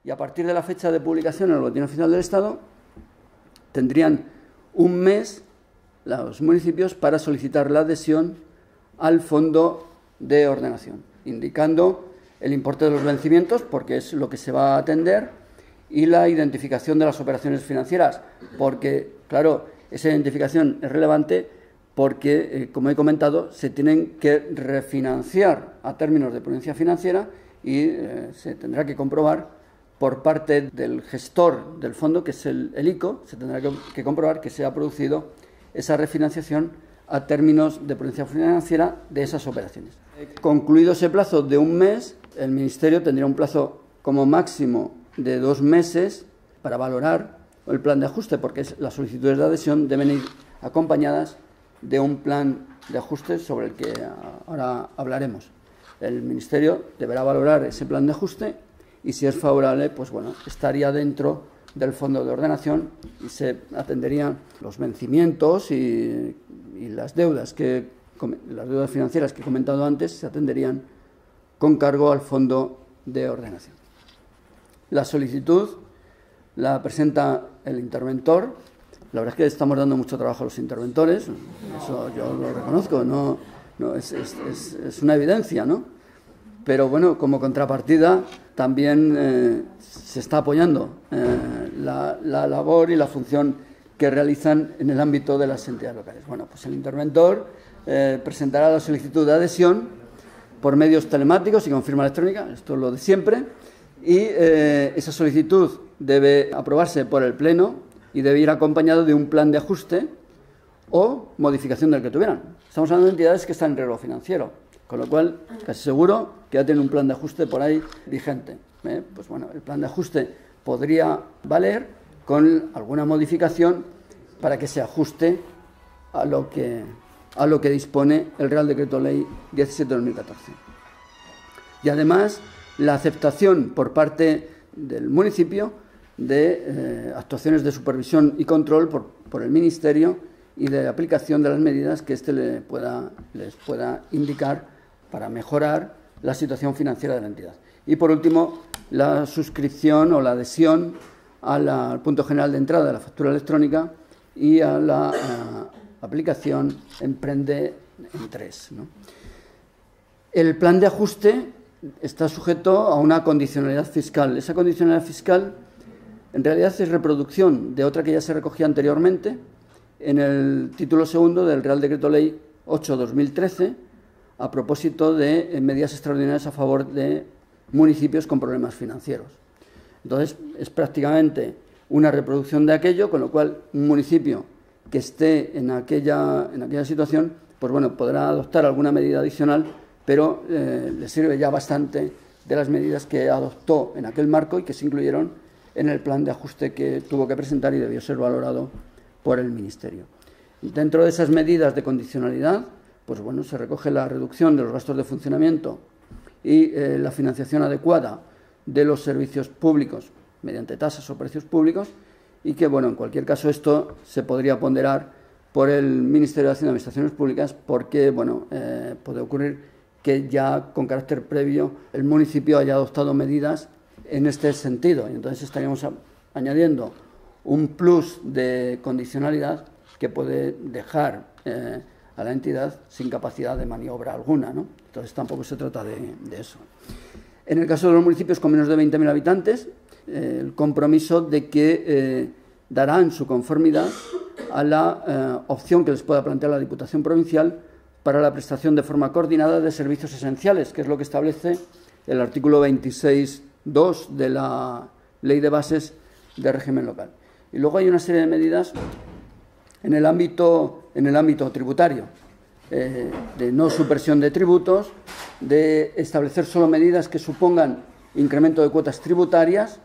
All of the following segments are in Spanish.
y a partir de la fecha de publicación en el Boletín Oficial del Estado tendrían un mes los municipios para solicitar la adhesión al fondo de ordenación, indicando el importe de los vencimientos, porque es lo que se va a atender, y la identificación de las operaciones financieras, porque, claro, esa identificación es relevante porque, como he comentado, se tienen que refinanciar a términos de prudencia financiera y se tendrá que comprobar por parte del gestor del fondo, que es el ICO, se tendrá que comprobar que se ha producido esa refinanciación a términos de prudencia financiera de esas operaciones. Concluido ese plazo de un mes, el Ministerio tendría un plazo como máximo de 2 meses para valorar el plan de ajuste, porque las solicitudes de adhesión deben ir acompañadas de un plan de ajuste sobre el que ahora hablaremos. El Ministerio deberá valorar ese plan de ajuste y, si es favorable, pues bueno, estaría dentro del fondo de ordenación y se atenderían los vencimientos y las deudas financieras que he comentado antes, se atenderían con cargo al fondo de ordenación. La solicitud la presenta el interventor. La verdad es que estamos dando mucho trabajo a los interventores, eso yo lo reconozco, no es una evidencia, ¿no? Pero bueno, como contrapartida también se está apoyando la labor y la función que realizan en el ámbito de las entidades locales. Bueno, pues el interventor presentará la solicitud de adhesión por medios telemáticos y con firma electrónica, esto es lo de siempre, y esa solicitud debe aprobarse por el Pleno y debe ir acompañado de un plan de ajuste o modificación del que tuvieran. Estamos hablando de entidades que están en riesgo financiero, con lo cual casi seguro que ya tienen un plan de ajuste por ahí vigente. Pues bueno, el plan de ajuste podría valer con alguna modificación para que se ajuste a lo que dispone el Real Decreto Ley 17/2014. Y además, la aceptación por parte del municipio de actuaciones de supervisión y control por el Ministerio y de aplicación de las medidas que éste les pueda indicar para mejorar la situación financiera de la entidad. Y, por último, la suscripción o la adhesión al punto general de entrada de la factura electrónica y a la aplicación Emprende en 3, ¿no? El plan de ajuste está sujeto a una condicionalidad fiscal. Esa condicionalidad fiscal en realidad es reproducción de otra que ya se recogía anteriormente en el título segundo del Real Decreto Ley 8/2013 a propósito de medidas extraordinarias a favor de municipios con problemas financieros. Entonces, es prácticamente una reproducción de aquello, con lo cual un municipio que esté en aquella situación, pues bueno, podrá adoptar alguna medida adicional, pero le sirve ya bastante de las medidas que adoptó en aquel marco y que se incluyeron en el plan de ajuste que tuvo que presentar y debió ser valorado por el Ministerio. Dentro de esas medidas de condicionalidad, pues bueno, se recoge la reducción de los gastos de funcionamiento y la financiación adecuada de los servicios públicos mediante tasas o precios públicos, y que, bueno, en cualquier caso esto se podría ponderar por el Ministerio de Hacienda y Administraciones Públicas porque, bueno, puede ocurrir que ya con carácter previo el municipio haya adoptado medidas en este sentido, y entonces estaríamos añadiendo un plus de condicionalidad que puede dejar a la entidad sin capacidad de maniobra alguna, ¿no? Entonces tampoco se trata de eso. En el caso de los municipios con menos de 20.000 habitantes, el compromiso de que darán su conformidad a la opción que les pueda plantear la Diputación Provincial para la prestación de forma coordinada de servicios esenciales, que es lo que establece el artículo 26.2 de la Ley de Bases de Régimen Local. Y luego hay una serie de medidas en el ámbito tributario, de no supresión de tributos, de establecer solo medidas que supongan incremento de cuotas tributarias,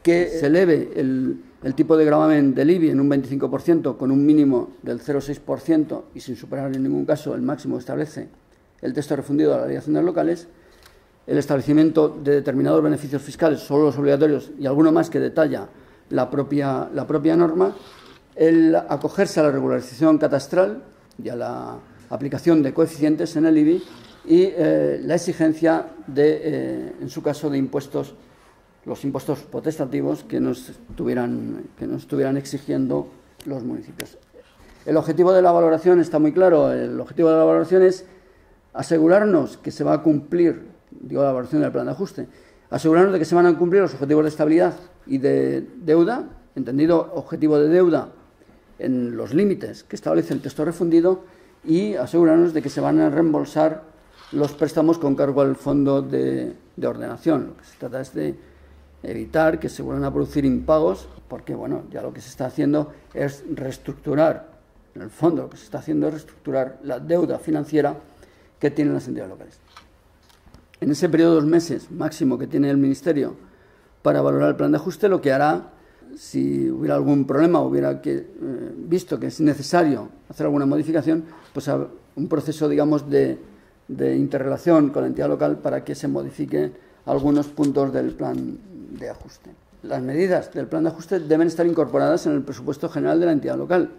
que se eleve el tipo de gravamen del IBI en un 25% con un mínimo del 0,6% y sin superar en ningún caso el máximo que establece el texto refundido de la Ley de Haciendas Locales, el establecimiento de determinados beneficios fiscales, solo los obligatorios y alguno más que detalla la propia norma, el acogerse a la regularización catastral y a la aplicación de coeficientes en el IBI y la exigencia en su caso, de impuestos los impuestos potestativos que nos estuvieran exigiendo los municipios. El objetivo de la valoración está muy claro. El objetivo de la valoración es asegurarnos que se va a cumplir, digo la valoración del plan de ajuste, asegurarnos de que se van a cumplir los objetivos de estabilidad y de deuda, entendido objetivo de deuda en los límites que establece el texto refundido, y asegurarnos de que se van a reembolsar los préstamos con cargo al fondo de ordenación. Lo que se trata es de evitar que se vuelvan a producir impagos, porque bueno, ya lo que se está haciendo es reestructurar, en el fondo lo que se está haciendo es reestructurar la deuda financiera que tienen las entidades locales. En ese periodo de 2 meses máximo que tiene el Ministerio para valorar el plan de ajuste, lo que hará, si hubiera algún problema, hubiera visto que es necesario hacer alguna modificación, pues un proceso, digamos, de interrelación con la entidad local para que se modifiquen algunos puntos del plan de ajuste. Las medidas del plan de ajuste deben estar incorporadas en el presupuesto general de la entidad local.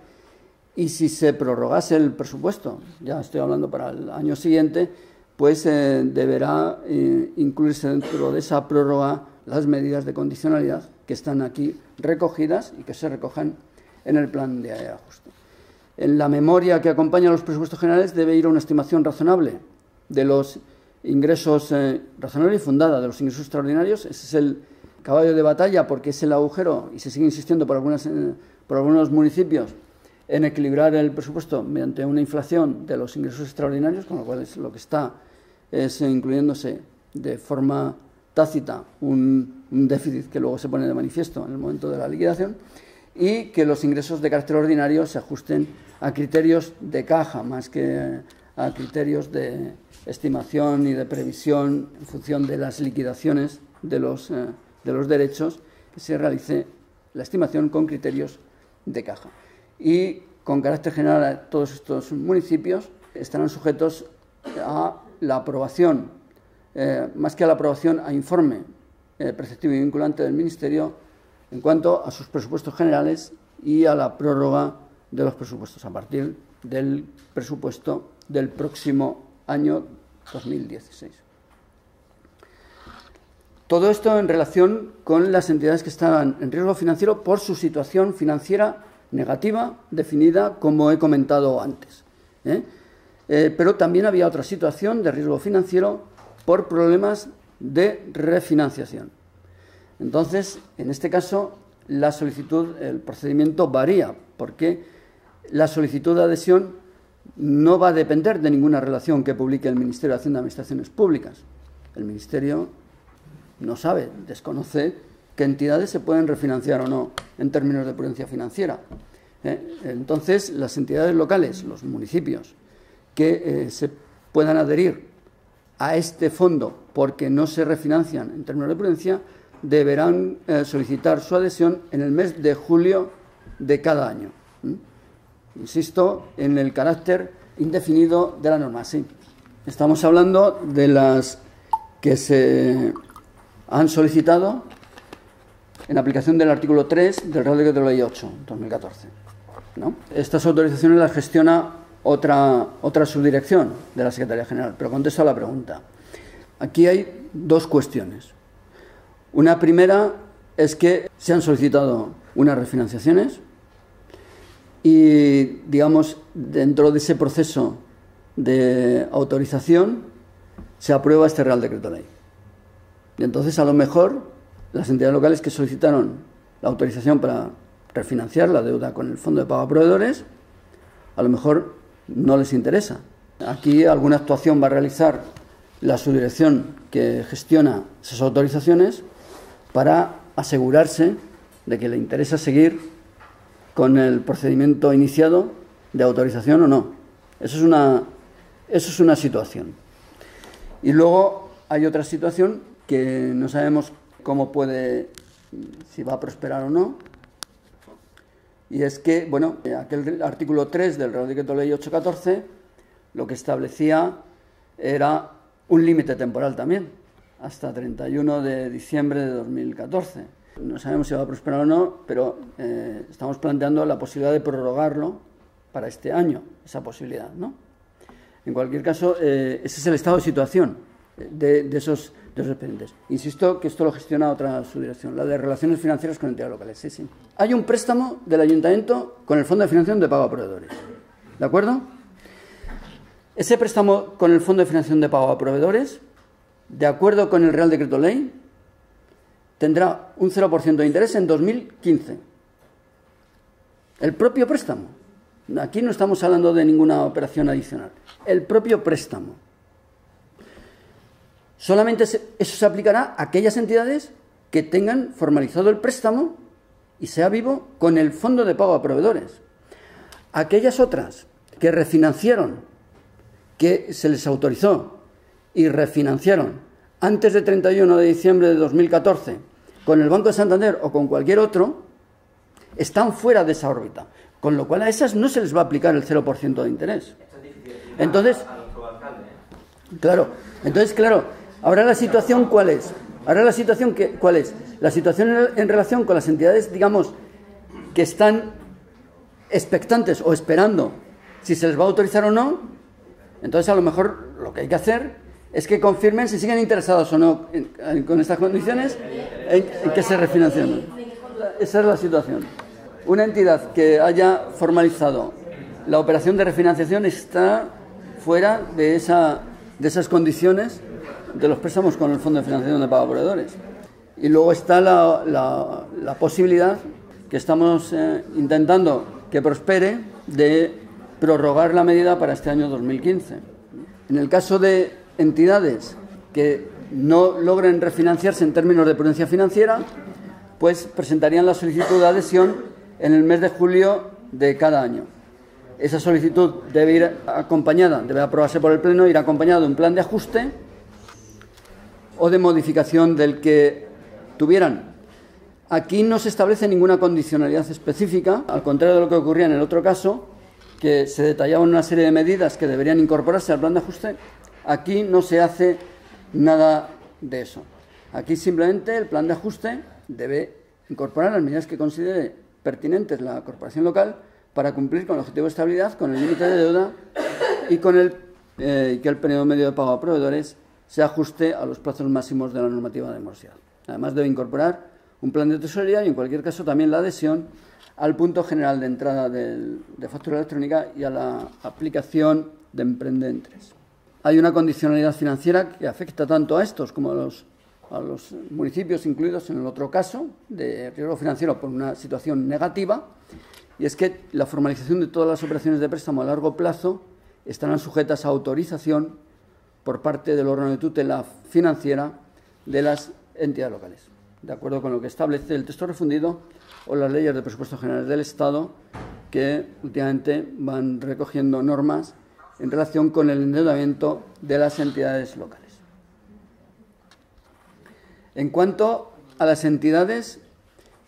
Y si se prorrogase el presupuesto, ya estoy hablando para el año siguiente, pues deberá incluirse dentro de esa prórroga las medidas de condicionalidad que están aquí recogidas y que se recojan en el plan de ajuste. En la memoria que acompaña a los presupuestos generales debe ir a una estimación razonable de los ingresos, razonable y fundada, de los ingresos extraordinarios. Ese es el caballo de batalla, porque es el agujero, y se sigue insistiendo por algunos municipios en equilibrar el presupuesto mediante una inflación de los ingresos extraordinarios, con lo cual lo que está es incluyéndose de forma tácita un déficit que luego se pone de manifiesto en el momento de la liquidación, y que los ingresos de carácter ordinario se ajusten a criterios de caja más que a criterios de estimación y de previsión en función de las liquidaciones de los derechos, que se realice la estimación con criterios de caja. Y con carácter general, todos estos municipios estarán sujetos a la aprobación, más que a la aprobación, a informe preceptivo y vinculante del Ministerio en cuanto a sus presupuestos generales y a la prórroga de los presupuestos a partir del presupuesto del próximo año 2016. Todo esto en relación con las entidades que estaban en riesgo financiero por su situación financiera negativa, definida como he comentado antes. Pero también había otra situación de riesgo financiero por problemas de refinanciación. Entonces, en este caso, la solicitud, el procedimiento varía, porque la solicitud de adhesión no va a depender de ninguna relación que publique el Ministerio de Hacienda y Administraciones Públicas. El Ministerio no sabe, desconoce qué entidades se pueden refinanciar o no en términos de prudencia financiera. Entonces, las entidades locales, los municipios, que se puedan adherir a este fondo porque no se refinancian en términos de prudencia, deberán solicitar su adhesión en el mes de julio de cada año. Insisto en el carácter indefinido de la norma. Sí, estamos hablando de las que se han solicitado en aplicación del artículo 3 del Real Decreto de Ley 8, 2014. ¿No? Estas autorizaciones las gestiona otra subdirección de la Secretaría General, pero contesto a la pregunta. Aquí hay dos cuestiones. Una primera es que se han solicitado unas refinanciaciones y, digamos, dentro de ese proceso de autorización se aprueba este Real Decreto Ley. Y entonces, a lo mejor, las entidades locales que solicitaron la autorización para refinanciar la deuda con el Fondo de Pago a Proveedores, a lo mejor no les interesa. Aquí alguna actuación va a realizar la subdirección que gestiona esas autorizaciones para asegurarse de que le interesa seguir con el procedimiento iniciado de autorización o no. Eso es una situación. Y luego hay otra situación que no sabemos cómo puede, si va a prosperar o no, y es que, bueno, aquel artículo 3 del Real Decreto Ley 814 lo que establecía era un límite temporal también, hasta 31 de diciembre de 2014. No sabemos si va a prosperar o no, pero estamos planteando la posibilidad de prorrogarlo para este año, esa posibilidad, ¿no? En cualquier caso, ese es el estado de situación de esos de esos expedientes. Insisto que esto lo gestiona otra subdirección, la de Relaciones Financieras con entidades locales. Sí, sí. Hay un préstamo del Ayuntamiento con el Fondo de Financiación de Pago a Proveedores. ¿De acuerdo? Ese préstamo con el Fondo de Financiación de Pago a Proveedores, de acuerdo con el Real Decreto Ley, tendrá un 0% de interés en 2015. El propio préstamo. Aquí no estamos hablando de ninguna operación adicional. El propio préstamo. Solamente eso se aplicará a aquellas entidades que tengan formalizado el préstamo y sea vivo con el Fondo de Pago a Proveedores. Aquellas otras que refinanciaron, que se les autorizó y refinanciaron antes de 31 de diciembre de 2014 con el Banco de Santander o con cualquier otro, están fuera de esa órbita. Con lo cual a esas no se les va a aplicar el 0% de interés. Entonces, claro, ahora la situación ¿cuál es? ¿Cuál es? La situación en relación con las entidades, digamos, que están expectantes o esperando si se les va a autorizar o no. Entonces, a lo mejor lo que hay que hacer es que confirmen si siguen interesados o no con estas condiciones en que se refinancien. Esa es la situación. Una entidad que haya formalizado la operación de refinanciación está fuera de esas condiciones de los préstamos con el Fondo de Financiación de Pago a Proveedores. Y luego está la posibilidad que estamos intentando que prospere de prorrogar la medida para este año 2015. En el caso de entidades que no logren refinanciarse en términos de prudencia financiera, pues presentarían la solicitud de adhesión en el mes de julio de cada año. Esa solicitud debe ir acompañada, debe aprobarse por el Pleno, ir acompañada de un plan de ajuste o de modificación del que tuvieran. Aquí no se establece ninguna condicionalidad específica, al contrario de lo que ocurría en el otro caso, que se detallaban una serie de medidas que deberían incorporarse al plan de ajuste. Aquí no se hace nada de eso. Aquí simplemente el plan de ajuste debe incorporar las medidas que considere pertinentes la corporación local para cumplir con el objetivo de estabilidad, con el límite de deuda y con que el periodo medio de pago a proveedores se ajuste a los plazos máximos de la normativa de morosidad. Además, debe incorporar un plan de tesorería y, en cualquier caso, también la adhesión al punto general de entrada de factura electrónica y a la aplicación de emprendentes. Hay una condicionalidad financiera que afecta tanto a estos como a los municipios incluidos en el otro caso de riesgo financiero por una situación negativa, y es que la formalización de todas las operaciones de préstamo a largo plazo estarán sujetas a autorización por parte del órgano de tutela financiera de las entidades locales, de acuerdo con lo que establece el texto refundido o las leyes de presupuestos generales del Estado, que últimamente van recogiendo normas en relación con el endeudamiento de las entidades locales. En cuanto a las entidades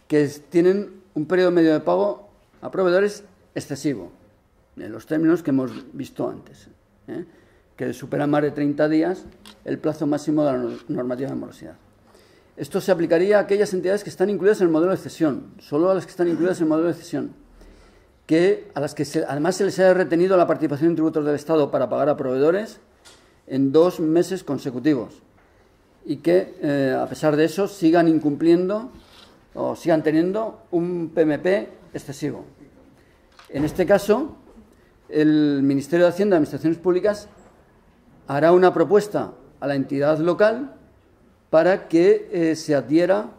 que tienen un periodo medio de pago a proveedores excesivo, en los términos que hemos visto antes, que superan más de 30 días el plazo máximo de la normativa de morosidad. Esto se aplicaría a aquellas entidades que están incluidas en el modelo de cesión, solo a las que están incluidas en el modelo de cesión, a las que además se les haya retenido la participación en tributos del Estado para pagar a proveedores en 2 meses consecutivos y que, a pesar de eso, sigan incumpliendo o sigan teniendo un PMP excesivo. En este caso, el Ministerio de Hacienda y Administraciones Públicas hará una propuesta a la entidad local para que se adhiera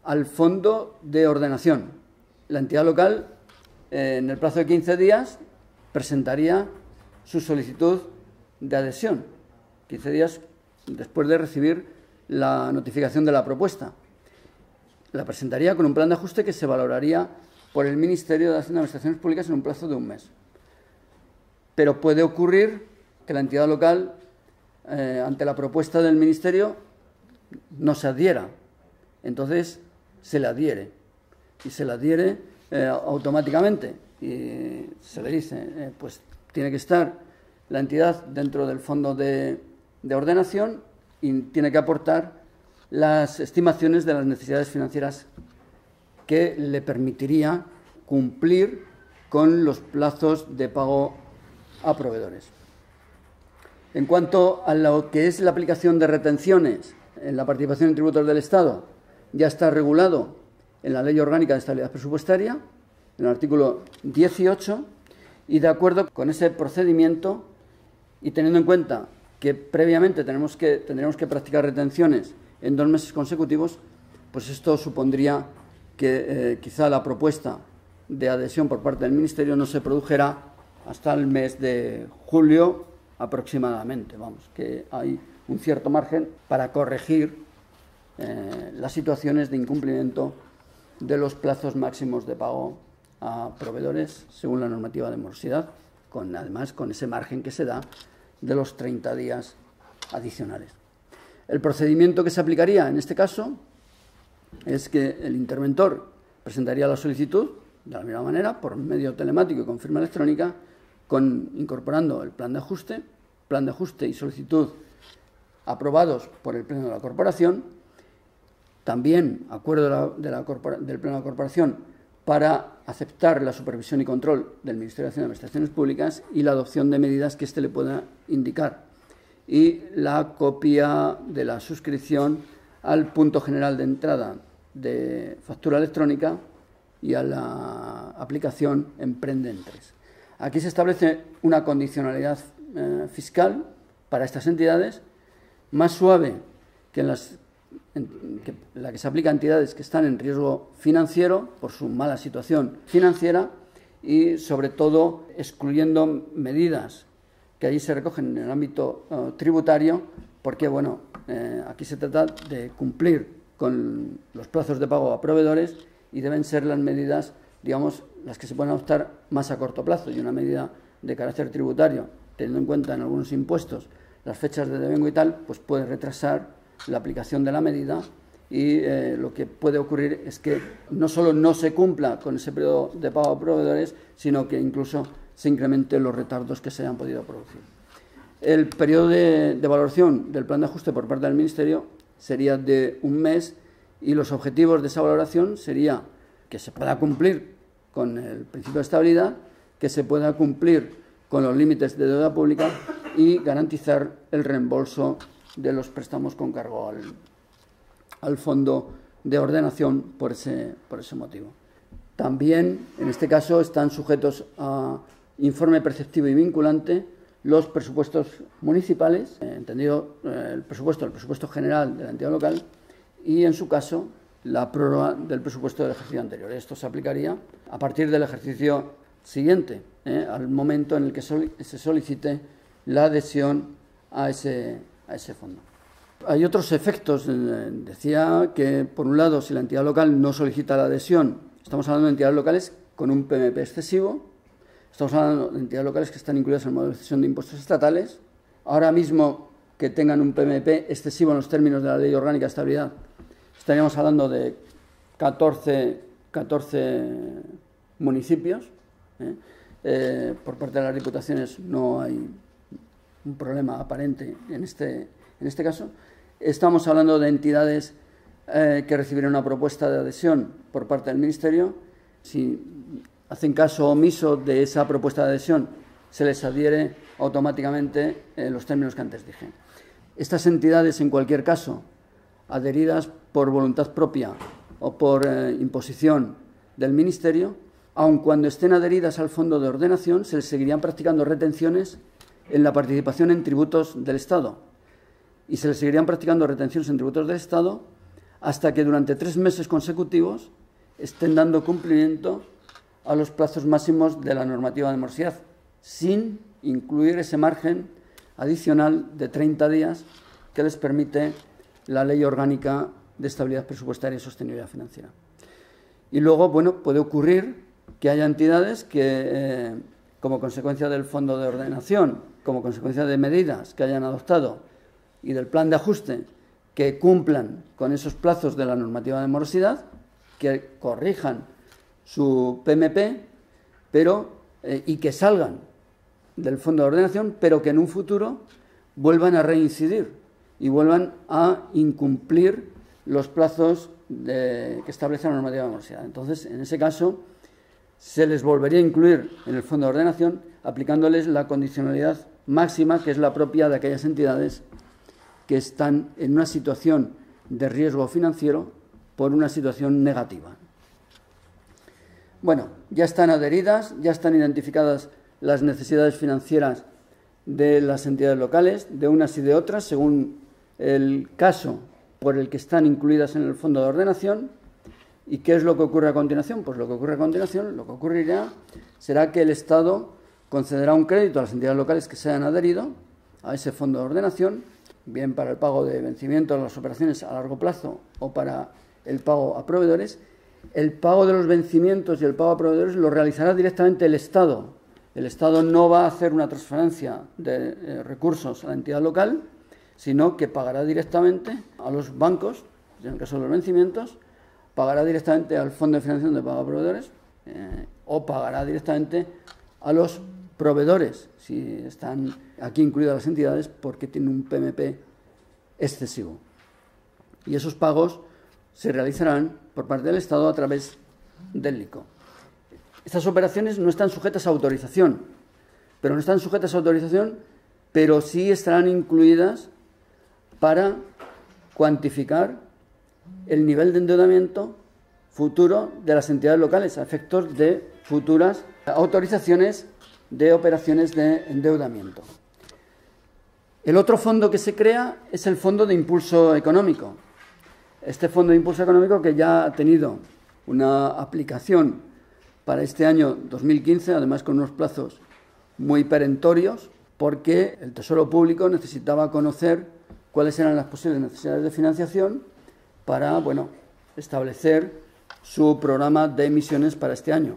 al fondo de ordenación. La entidad local, en el plazo de 15 días, presentaría su solicitud de adhesión, 15 días después de recibir la notificación de la propuesta. La presentaría con un plan de ajuste que se valoraría por el Ministerio de Hacienda y Administraciones Públicas en un plazo de 1 mes. Pero puede ocurrir que la entidad local, ante la propuesta del Ministerio, no se adhiera. Entonces, se le adhiere. Y se le adhiere automáticamente. Y se le dice, pues tiene que estar la entidad dentro del fondo de ordenación y tiene que aportar las estimaciones de las necesidades financieras que le permitiría cumplir con los plazos de pago a proveedores. En cuanto a lo que es la aplicación de retenciones en la participación en tributos del Estado ya está regulado en la Ley Orgánica de Estabilidad Presupuestaria, en el artículo 18, y de acuerdo con ese procedimiento y teniendo en cuenta que previamente tendríamos que practicar retenciones en 2 meses consecutivos, pues esto supondría que quizá la propuesta de adhesión por parte del Ministerio no se produjera hasta el mes de julio aproximadamente. Vamos, que hay un cierto margen para corregir las situaciones de incumplimiento de los plazos máximos de pago a proveedores según la normativa de morosidad, además con ese margen que se da de los 30 días adicionales. El procedimiento que se aplicaría en este caso es que el interventor presentaría la solicitud de la misma manera, por medio telemático y con firma electrónica, incorporando el plan de ajuste y solicitud aprobados por el Pleno de la Corporación, también acuerdo del Pleno de la Corporación para aceptar la supervisión y control del Ministerio de Hacienda y Administraciones Públicas y la adopción de medidas que éste le pueda indicar, y la copia de la suscripción al punto general de entrada de factura electrónica y a la aplicación Emprenden 3. Aquí se establece una condicionalidad fiscal para estas entidades más suave que la que se aplica a entidades que están en riesgo financiero por su mala situación financiera y, sobre todo, excluyendo medidas que allí se recogen en el ámbito tributario, porque, bueno, aquí se trata de cumplir con los plazos de pago a proveedores y deben ser las medidas, digamos, las que se pueden adoptar más a corto plazo, y una medida de carácter tributario, teniendo en cuenta en algunos impuestos las fechas de devengo y tal, pues puede retrasar la aplicación de la medida y lo que puede ocurrir es que no solo no se cumpla con ese periodo de pago a proveedores, sino que incluso se incrementen los retardos que se hayan podido producir. El periodo de valoración del plan de ajuste por parte del Ministerio sería de 1 mes y los objetivos de esa valoración sería que se pueda cumplir con el principio de estabilidad, que se pueda cumplir con los límites de deuda pública y garantizar el reembolso de los préstamos con cargo al Fondo de Ordenación por ese motivo. También, en este caso, están sujetos a informe preceptivo y vinculante los presupuestos municipales, entendido el presupuesto general de la entidad local y, en su caso, la prórroga del presupuesto del ejercicio anterior. Esto se aplicaría a partir del ejercicio siguiente, al momento en el que se solicite la adhesión a ese fondo. Hay otros efectos. Decía que, por un lado, si la entidad local no solicita la adhesión, estamos hablando de entidades locales con un PMP excesivo, estamos hablando de entidades locales que están incluidas en el modelo de cesión de impuestos estatales. Ahora mismo, que tengan un PMP excesivo en los términos de la Ley Orgánica de Estabilidad, estaríamos hablando de 14 municipios. Por parte de las diputaciones no hay un problema aparente en este caso. Estamos hablando de entidades que recibieron una propuesta de adhesión por parte del Ministerio. Si hacen caso omiso de esa propuesta de adhesión, se les adhiere automáticamente los términos que antes dije. Estas entidades, en cualquier caso, adheridas por voluntad propia o por imposición del Ministerio, aun cuando estén adheridas al Fondo de Ordenación, se les seguirían practicando retenciones en la participación en tributos del Estado. Y se les seguirían practicando retenciones en tributos del Estado hasta que durante 3 meses consecutivos estén dando cumplimiento a los plazos máximos de la normativa de morosidad, sin incluir ese margen adicional de 30 días que les permite la Ley Orgánica de Estabilidad Presupuestaria y Sostenibilidad Financiera. Y luego, bueno, puede ocurrir que haya entidades que, como consecuencia del Fondo de Ordenación, como consecuencia de medidas que hayan adoptado y del plan de ajuste, que cumplan con esos plazos de la normativa de morosidad, que corrijan su PMP, y que salgan del Fondo de Ordenación, pero que en un futuro vuelvan a reincidir y vuelvan a incumplir los plazos que establece la normativa de morosidad. Entonces, en ese caso, se les volvería a incluir en el Fondo de Ordenación, aplicándoles la condicionalidad máxima, que es la propia de aquellas entidades que están en una situación de riesgo financiero por una situación negativa. Bueno, ya están adheridas, ya están identificadas las necesidades financieras de las entidades locales, de unas y de otras, según el caso por el que están incluidas en el fondo de ordenación. ¿Y qué es lo que ocurre a continuación? Pues lo que ocurrirá será que el Estado concederá un crédito a las entidades locales que se hayan adherido a ese fondo de ordenación, bien para el pago de vencimientos de las operaciones a largo plazo o para el pago a proveedores. El pago de los vencimientos y el pago a proveedores lo realizará directamente el Estado. El Estado no va a hacer una transferencia de recursos a la entidad local, sino que pagará directamente a los bancos, en el caso de los vencimientos, pagará directamente al Fondo de Financiación de Pago a Proveedores o pagará directamente a los proveedores, si están aquí incluidas las entidades, porque tienen un PMP excesivo. Y esos pagos se realizarán por parte del Estado a través del ICO. Estas operaciones no están sujetas a autorización, pero sí estarán incluidas para cuantificar el nivel de endeudamiento futuro de las entidades locales a efectos de futuras autorizaciones de operaciones de endeudamiento. El otro fondo que se crea es el Fondo de Impulso Económico. Este Fondo de Impulso Económico, que ya ha tenido una aplicación para este año 2015, además con unos plazos muy perentorios, porque el Tesoro Público necesitaba conocer cuáles eran las posibles necesidades de financiación para, establecer su programa de emisiones para este año.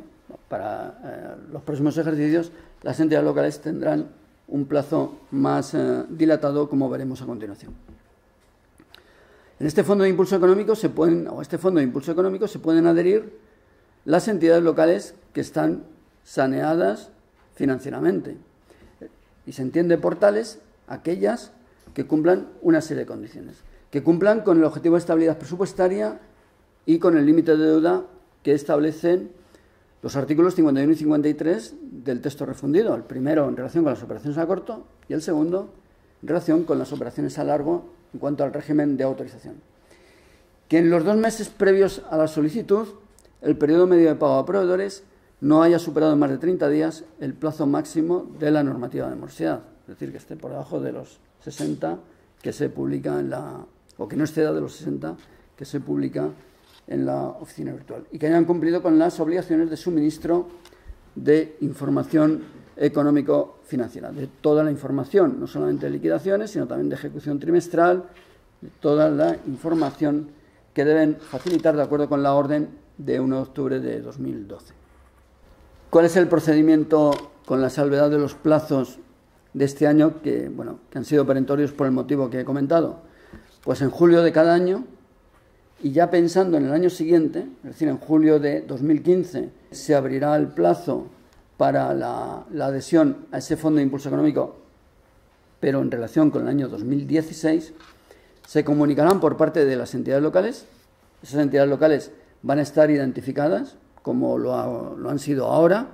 Para los próximos ejercicios, las entidades locales tendrán un plazo más dilatado, como veremos a continuación. En este fondo de impulso económico se pueden adherir las entidades locales que están saneadas financieramente. Y se entiende por tales aquellas que cumplan una serie de condiciones, que cumplan con el objetivo de estabilidad presupuestaria y con el límite de deuda que establecen los artículos 51 y 53 del texto refundido, el primero en relación con las operaciones a corto y el segundo en relación con las operaciones a largo en cuanto al régimen de autorización. Que en los 2 meses previos a la solicitud, el periodo medio de pago a proveedores no haya superado en más de 30 días el plazo máximo de la normativa de morosidad, es decir, que esté por debajo de los 60 que se publica o que no exceda de los 60 que se publica en la oficina virtual, y que hayan cumplido con las obligaciones de suministro de información económico-financiera, de toda la información, no solamente de liquidaciones, sino también de ejecución trimestral, de toda la información que deben facilitar de acuerdo con la orden de 1 de octubre de 2012. ¿Cuál es el procedimiento con la salvedad de los plazos de este año que han sido perentorios por el motivo que he comentado? Pues en julio de cada año, y ya pensando en el año siguiente, es decir, en julio de 2015, se abrirá el plazo para la adhesión a ese Fondo de Impulso Económico, pero en relación con el año 2016, se comunicarán por parte de las entidades locales. Esas entidades locales van a estar identificadas, como lo han sido ahora,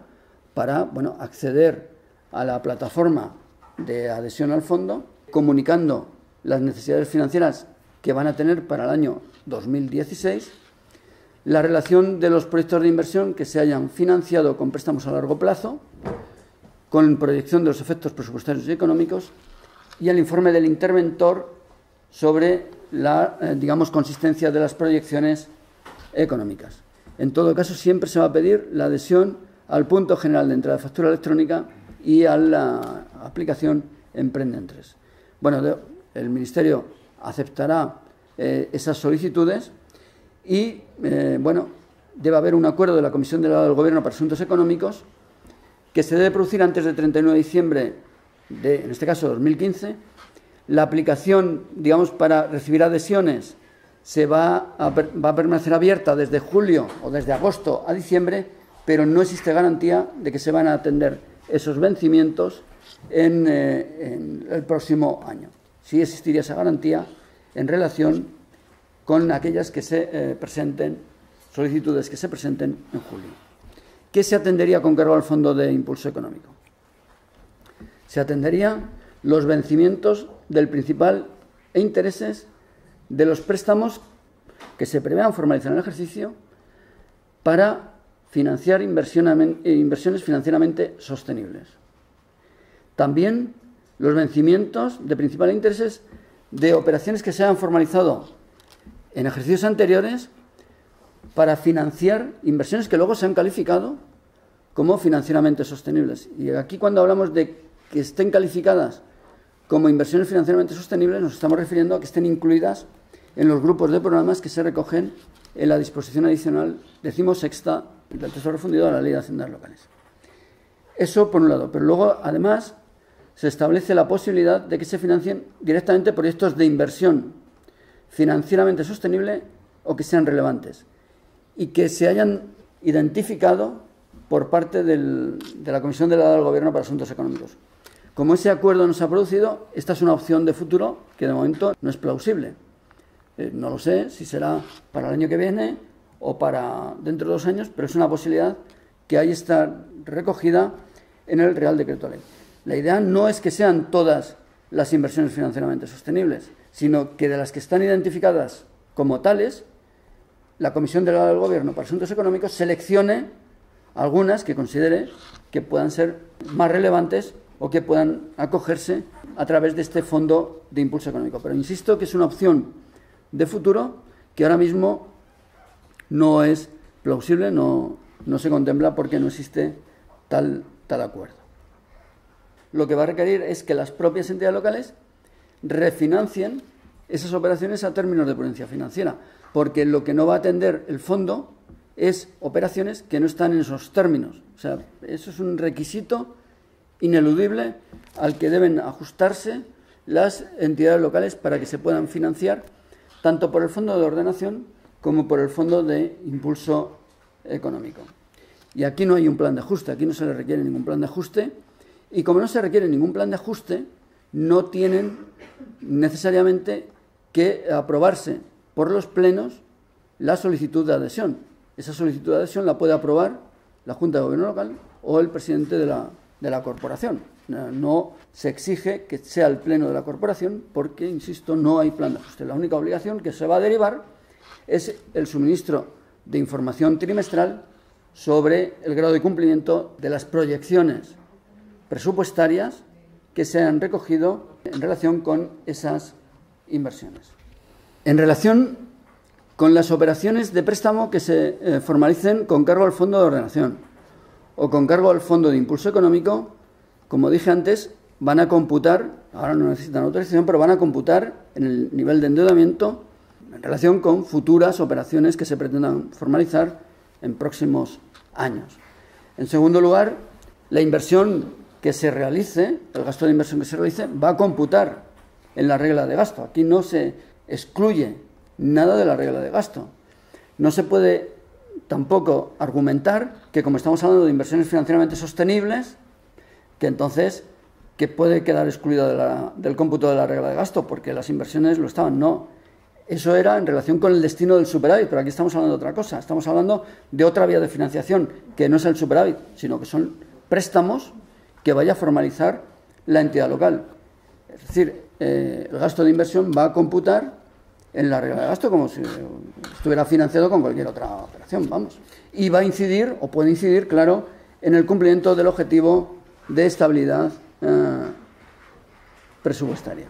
para acceder a la plataforma de adhesión al fondo, comunicando las necesidades financieras que van a tener para el año 2016, la relación de los proyectos de inversión que se hayan financiado con préstamos a largo plazo, con proyección de los efectos presupuestarios y económicos, y el informe del interventor sobre la, consistencia de las proyecciones económicas. En todo caso, siempre se va a pedir la adhesión al punto general de entrada de factura electrónica y a la aplicación Emprenden 3. El Ministerio aceptará esas solicitudes y, debe haber un acuerdo de la Comisión Delegada del Gobierno para Asuntos Económicos que se debe producir antes del 31 de diciembre de, en este caso, 2015. La aplicación, para recibir adhesiones va a permanecer abierta desde julio o desde agosto a diciembre, pero no existe garantía de que se van a atender esos vencimientos en el próximo año. Sí existiría esa garantía en relación con aquellas que se solicitudes que se presenten en julio. ¿Qué se atendería con cargo al Fondo de Impulso Económico? Se atendería los vencimientos del principal e intereses de los préstamos que se prevean formalizar en el ejercicio para financiar inversiones financieramente sostenibles. También los vencimientos de principales intereses de operaciones que se hayan formalizado en ejercicios anteriores para financiar inversiones que luego se han calificado como financieramente sostenibles. Y aquí, cuando hablamos de que estén calificadas como inversiones financieramente sostenibles, nos estamos refiriendo a que estén incluidas en los grupos de programas que se recogen en la disposición adicional 16ª del texto refundido de la Ley de Haciendas Locales. Eso por un lado, pero luego, además, se establece la posibilidad de que se financien directamente proyectos de inversión financieramente sostenible o que sean relevantes y que se hayan identificado por parte de la Comisión Delegada del Gobierno para Asuntos Económicos. Como ese acuerdo no se ha producido, esta es una opción de futuro que de momento no es plausible. No lo sé si será para el año que viene o para dentro de 2 años, pero es una posibilidad que ahí está recogida en el Real Decreto Ley. La idea no es que sean todas las inversiones financieramente sostenibles, sino que de las que están identificadas como tales, la Comisión Delegada del Gobierno para Asuntos Económicos seleccione algunas que considere que puedan ser más relevantes o que puedan acogerse a través de este Fondo de Impulso Económico. Pero insisto que es una opción de futuro que ahora mismo no es plausible, no se contempla porque no existe tal acuerdo. Lo que va a requerir es que las propias entidades locales refinancien esas operaciones a términos de prudencia financiera, porque lo que no va a atender el fondo es operaciones que no están en esos términos. O sea, eso es un requisito ineludible al que deben ajustarse las entidades locales para que se puedan financiar tanto por el Fondo de Ordenación como por el Fondo de Impulso Económico. Y aquí no hay un plan de ajuste, aquí no se le requiere ningún plan de ajuste, y como no se requiere ningún plan de ajuste, no tienen necesariamente que aprobarse por los plenos la solicitud de adhesión. Esa solicitud de adhesión la puede aprobar la Junta de Gobierno local o el presidente de la corporación. No se exige que sea el pleno de la corporación porque, insisto, no hay plan de ajuste. La única obligación que se va a derivar es el suministro de información trimestral sobre el grado de cumplimiento de las proyecciones presupuestarias que se han recogido en relación con esas inversiones. En relación con las operaciones de préstamo que se formalicen con cargo al Fondo de Ordenación o con cargo al Fondo de Impulso Económico, como dije antes, van a computar, ahora no necesitan autorización, pero van a computar en el nivel de endeudamiento en relación con futuras operaciones que se pretendan formalizar en próximos años. En segundo lugar, la inversión que se realice, el gasto de inversión que se realice, va a computar en la regla de gasto. Aquí no se excluye nada de la regla de gasto. No se puede tampoco argumentar que, como estamos hablando de inversiones financieramente sostenibles, que entonces que puede quedar excluida del cómputo de la regla de gasto, porque las inversiones lo estaban. No, eso era en relación con el destino del superávit, pero aquí estamos hablando de otra cosa. Estamos hablando de otra vía de financiación, que no es el superávit, sino que son préstamos que vaya a formalizar la entidad local. Es decir, el gasto de inversión va a computar en la regla de gasto como si estuviera financiado con cualquier otra operación, vamos. Y va a incidir, o puede incidir, claro, en el cumplimiento del objetivo de estabilidad presupuestaria.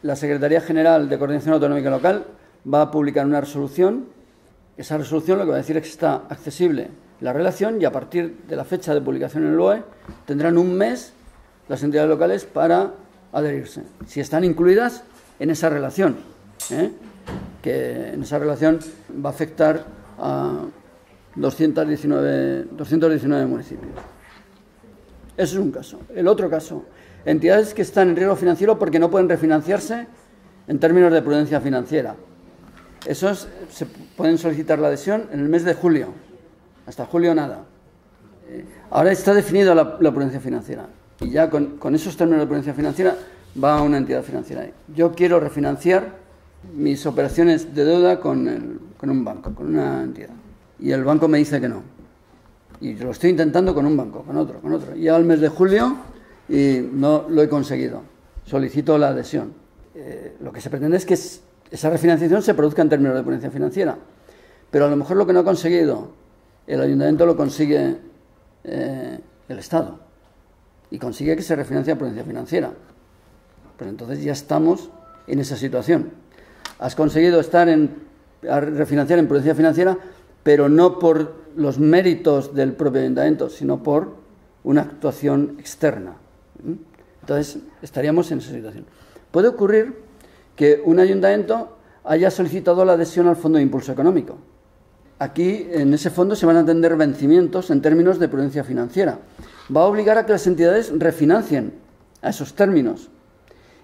La Secretaría General de Coordinación Autonómica Local va a publicar una resolución. Esa resolución lo que va a decir es que está accesible la relación y a partir de la fecha de publicación en el BOE tendrán un mes las entidades locales para adherirse, si están incluidas en esa relación, que en esa relación va a afectar a 219 municipios. Ese es un caso. El otro caso, entidades que están en riesgo financiero porque no pueden refinanciarse en términos de prudencia financiera. Esos se pueden solicitar la adhesión en el mes de julio. Hasta julio nada. Ahora está definida la prudencia financiera y ya con esos términos de prudencia financiera va a una entidad financiera. Yo quiero refinanciar mis operaciones de deuda con un banco, con una entidad. Y el banco me dice que no. Y lo estoy intentando con un banco, con otro. Y ya al mes de julio y no lo he conseguido. Solicito la adhesión. lo que se pretende es que esa refinanciación se produzca en términos de prudencia financiera. Pero a lo mejor lo que no ha conseguido el ayuntamiento lo consigue el Estado. Y consigue que se refinancie a prudencia financiera. Pues entonces ya estamos en esa situación. Has conseguido refinanciar en prudencia financiera, pero no por los méritos del propio ayuntamiento, sino por una actuación externa. Entonces estaríamos en esa situación. Puede ocurrir que un ayuntamiento haya solicitado la adhesión al Fondo de Impulso Económico. Aquí, en ese fondo, se van a atender vencimientos en términos de prudencia financiera. Va a obligar a que las entidades refinancien a esos términos.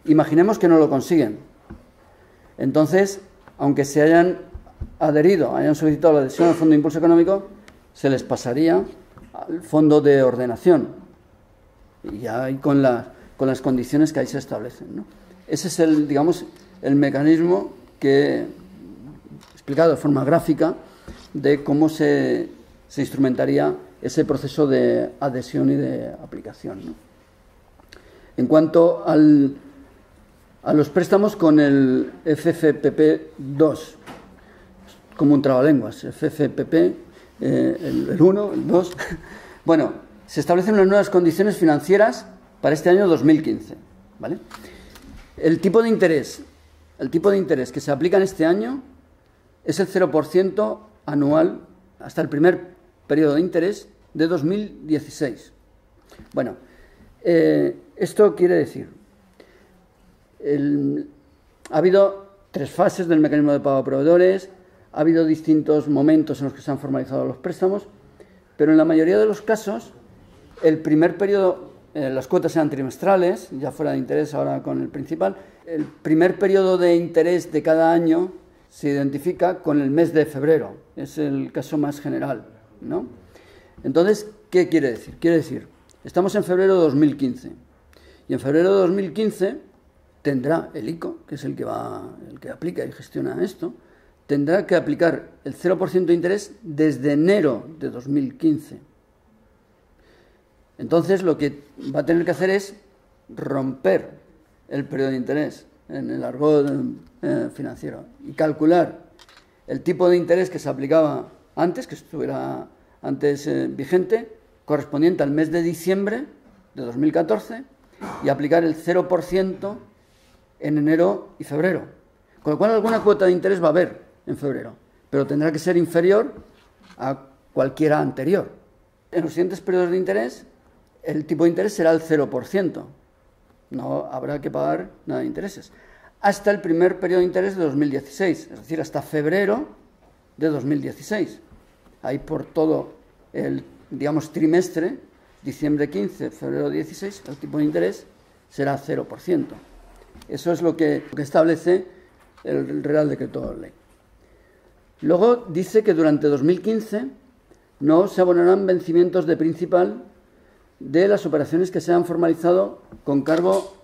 Imaginemos que no lo consiguen. Entonces, aunque se hayan adherido, hayan solicitado la adhesión al Fondo de Impulso Económico, se les pasaría al Fondo de Ordenación. Y ya ahí con las condiciones que ahí se establecen, ¿no? Ese es el mecanismo que he explicado de forma gráfica de cómo se instrumentaría ese proceso de adhesión y de aplicación, ¿no? En cuanto a los préstamos con el FFPP2, como un trabalenguas, FFPP, el 1, el 2. Bueno, se establecen unas nuevas condiciones financieras para este año 2015, ¿vale? El tipo de interés que se aplica en este año es el 0% anual hasta el primer periodo de interés de 2016. Bueno, esto quiere decir, ha habido 3 fases del mecanismo de pago a proveedores, ha habido distintos momentos en los que se han formalizado los préstamos, pero en la mayoría de los casos, el primer periodo, las cuotas eran trimestrales, ya fuera de interés ahora con el principal. El primer periodo de interés de cada año se identifica con el mes de febrero, es el caso más general, ¿no? Entonces, ¿qué quiere decir? Quiere decir, estamos en febrero de 2015, y en febrero de 2015 tendrá el ICO, que es el que aplica y gestiona esto, tendrá que aplicar el 0% de interés desde enero de 2015. Entonces, lo que va a tener que hacer es romper el periodo de interés en el argot financiero y calcular el tipo de interés que se aplicaba antes, que estuviera antes vigente, correspondiente al mes de diciembre de 2014, y aplicar el 0% en enero y febrero. Con lo cual, alguna cuota de interés va a haber en febrero, pero tendrá que ser inferior a cualquiera anterior. En los siguientes periodos de interés, el tipo de interés será el 0%. No habrá que pagar nada de intereses. Hasta el primer periodo de interés de 2016, es decir, hasta febrero de 2016. Ahí por todo el, trimestre, diciembre 15, febrero 16, el tipo de interés será 0%. Eso es lo que establece el Real Decreto Ley. Luego dice que durante 2015 no se abonarán vencimientos de principal de las operaciones que se han formalizado con cargo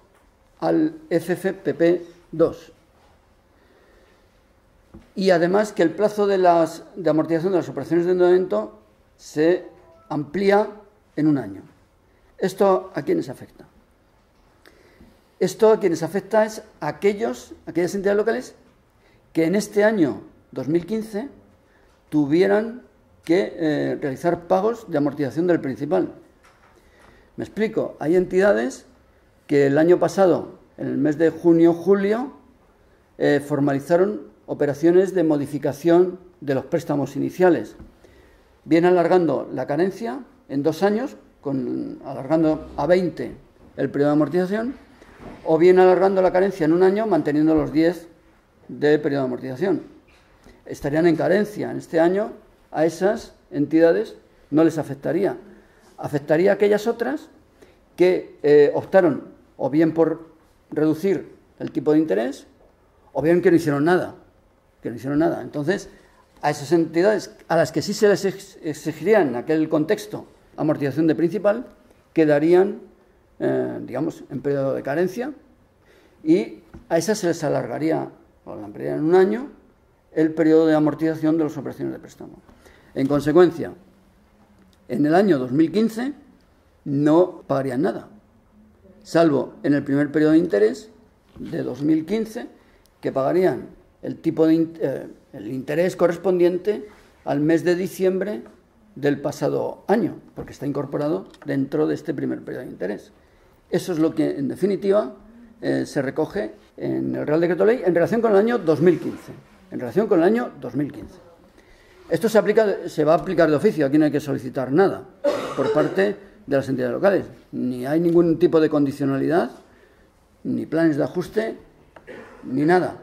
al FFPP2. Y además que el plazo de amortización de las operaciones de endeudamiento se amplía en un año. ¿Esto a quiénes afecta? Esto a quienes afecta es a aquellas entidades locales que en este año 2015 tuvieran que realizar pagos de amortización del principal. Me explico, hay entidades que el año pasado, en el mes de junio-julio, formalizaron operaciones de modificación de los préstamos iniciales. Vienen alargando la carencia en 2 años, alargando a 20 el periodo de amortización, o bien alargando la carencia en 1 año, manteniendo los 10 de periodo de amortización. Estarían en carencia en este año. A esas entidades no les afectaría. Afectaría a aquellas otras que optaron o bien por reducir el tipo de interés o bien que no hicieron nada. Entonces, a esas entidades a las que sí se les exigiría en aquel contexto amortización de principal, quedarían, en periodo de carencia, y a esas se les alargaría o la ampliarían en 1 año el periodo de amortización de las operaciones de préstamo. En consecuencia, en el año 2015 no pagarían nada, salvo en el primer periodo de interés de 2015, que pagarían el interés correspondiente al mes de diciembre del pasado año, porque está incorporado dentro de este primer periodo de interés. Eso es lo que, en definitiva, se recoge en el Real Decreto Ley en relación con el año 2015. En relación con el año 2015. Esto se va a aplicar de oficio, aquí no hay que solicitar nada por parte de las entidades locales. Ni hay ningún tipo de condicionalidad, ni planes de ajuste, ni nada.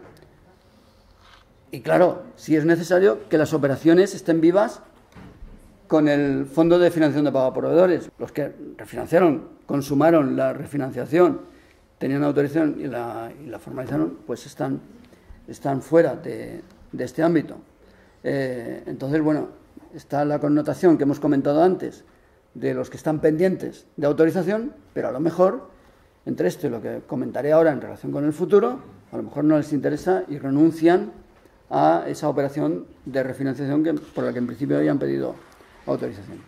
Y claro, si es necesario que las operaciones estén vivas con el Fondo de Financiación de Pago a Proveedores. Los que refinanciaron, consumaron la refinanciación, tenían autorización y la formalizaron, pues están fuera de este ámbito. Entonces, bueno, está la connotación que hemos comentado antes de los que están pendientes de autorización, pero a lo mejor, entre esto y lo que comentaré ahora en relación con el futuro, a lo mejor no les interesa y renuncian a esa operación de refinanciación por la que en principio habían pedido autorización.